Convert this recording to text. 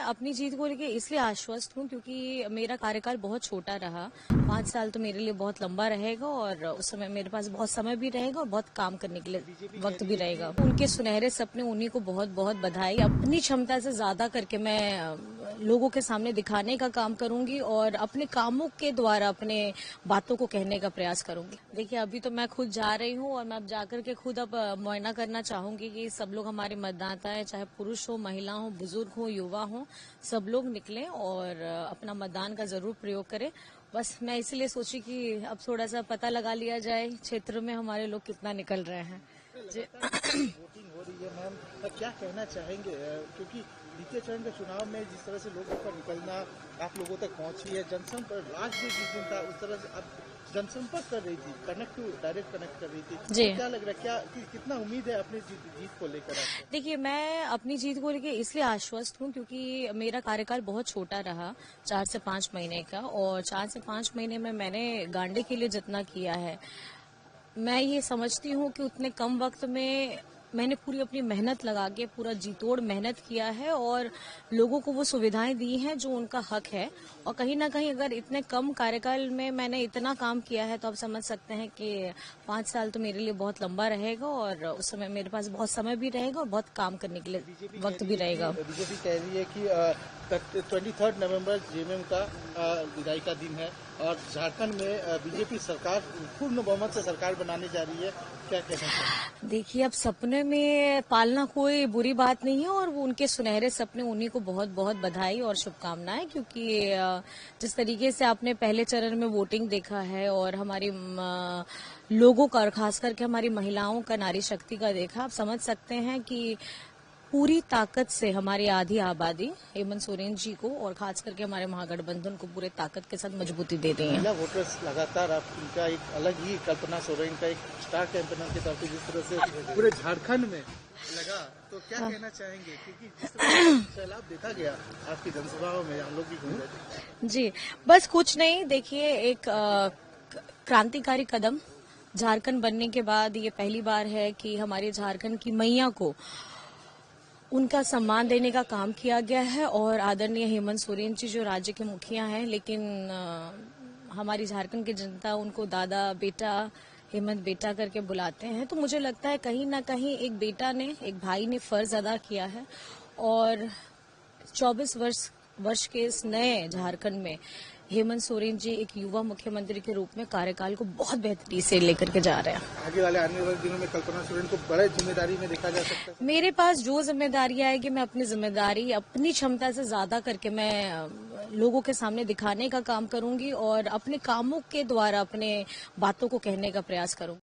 अपनी जीत को लेकर इसलिए आश्वस्त हूँ क्योंकि मेरा कार्यकाल बहुत छोटा रहा। 5 साल तो मेरे लिए बहुत लंबा रहेगा और उस समय मेरे पास बहुत समय भी रहेगा और बहुत काम करने के लिए वक्त भी रहेगा। उनके सुनहरे सपने, उन्हीं को बहुत बहुत बधाई। अपनी क्षमता से ज्यादा करके मैं लोगों के सामने दिखाने का काम करूंगी और अपने कामों के द्वारा अपने बातों को कहने का प्रयास करूंगी। देखिए, अभी तो मैं खुद जा रही हूँ और मैं अब जाकर के खुद अब मुआयना करना चाहूंगी कि सब लोग हमारे मतदाता है, चाहे पुरुष हो, महिला हो, बुजुर्ग हो, युवा हो, सब लोग निकलें और अपना मतदान का जरूर प्रयोग करें। बस मैं इसलिए सोची कि अब थोड़ा सा पता लगा लिया जाए क्षेत्र में हमारे लोग कितना निकल रहे हैं। वोटिंग हो रही है मैम, क्या कहना चाहेंगे? क्योंकि द्वितीय चरण के चुनाव में जिस तरह से लोगों का निकलना आप लोगों तक पहुंची है, जनसंपर्क लास्ट में जिस दिन था उस तरह से आप जनसंपर्क कर रही थी, डायरेक्ट कनेक्ट कर रही थी, जी। तो क्या लग रहा है, कितना उम्मीद है अपनी जीत को लेकर? देखिए, मैं अपनी जीत को लेकर इसलिए आश्वस्त हूँ क्योंकि मेरा कार्यकाल बहुत छोटा रहा, 4 से 5 महीने का, और 4 से 5 महीने में मैंने गांडे के लिए जितना किया है, मैं ये समझती हूँ कि उतने कम वक्त में मैंने पूरी अपनी मेहनत लगा के पूरा जी तोड़ मेहनत किया है और लोगों को वो सुविधाएं दी हैं जो उनका हक है। और कहीं ना कहीं अगर इतने कम कार्यकाल में मैंने इतना काम किया है तो आप समझ सकते हैं कि 5 साल तो मेरे लिए बहुत लंबा रहेगा और उस समय मेरे पास बहुत समय भी रहेगा और बहुत काम करने के लिए वक्त भी रहेगा। बीजेपी कह रही है कि 23 नवंबर जेएमएम का विदाई का दिन है और झारखंड में बीजेपी सरकार पूर्ण बहुमत से सरकार बनाने जा रही है, क्या कहना चाहिए? देखिए, अब सपने में पालना कोई बुरी बात नहीं है और वो उनके सुनहरे सपने, उन्हीं को बहुत बहुत बधाई और शुभकामनाएं। क्योंकि जिस तरीके से आपने पहले चरण में वोटिंग देखा है और हमारी लोगों का और खास करके हमारी महिलाओं का, नारी शक्ति का देखा, आप समझ सकते हैं कि पूरी ताकत से हमारी आधी आबादी हेमंत सोरेन जी को और खास करके हमारे महागठबंधन को पूरे ताकत के साथ मजबूती दे रही है। महिला वोटर्स लगातार आप उनका एक अलग ही, कल्पना सोरेन का एक स्टार कैंपेनर के तौर पर जिस तरह से पूरे झारखंड में लगा, तो क्या कहना चाहेंगे? क्योंकि जिस तरह से सैलाब देखा गया आपकी जनसभाओं में, हम लोग भी घूम रहे थे। जी, बस कुछ नहीं। देखिए, एक क्रांतिकारी कदम झारखंड बनने के बाद ये पहली बार है कि हमारे झारखंड की मैया को उनका सम्मान देने का काम किया गया है और आदरणीय हेमंत सोरेन जी जो राज्य के मुखिया हैं, लेकिन हमारी झारखंड की जनता उनको दादा, बेटा, हेमंत बेटा करके बुलाते हैं। तो मुझे लगता है कहीं ना कहीं एक बेटा ने, एक भाई ने फर्ज अदा किया है और 24 वर्ष के इस नए झारखंड में हेमंत सोरेन जी एक युवा मुख्यमंत्री के रूप में कार्यकाल को बहुत बेहतरी से लेकर के जा रहे हैं। आने वाले दिनों में कल्पना सोरेन को बड़े जिम्मेदारी में देखा जा सकता है। मेरे पास जो जिम्मेदारी आएगी, मैं अपनी जिम्मेदारी अपनी क्षमता से ज्यादा करके मैं लोगों के सामने दिखाने का काम करूंगी और अपने कामों के द्वारा अपने बातों को कहने का प्रयास करूंगी।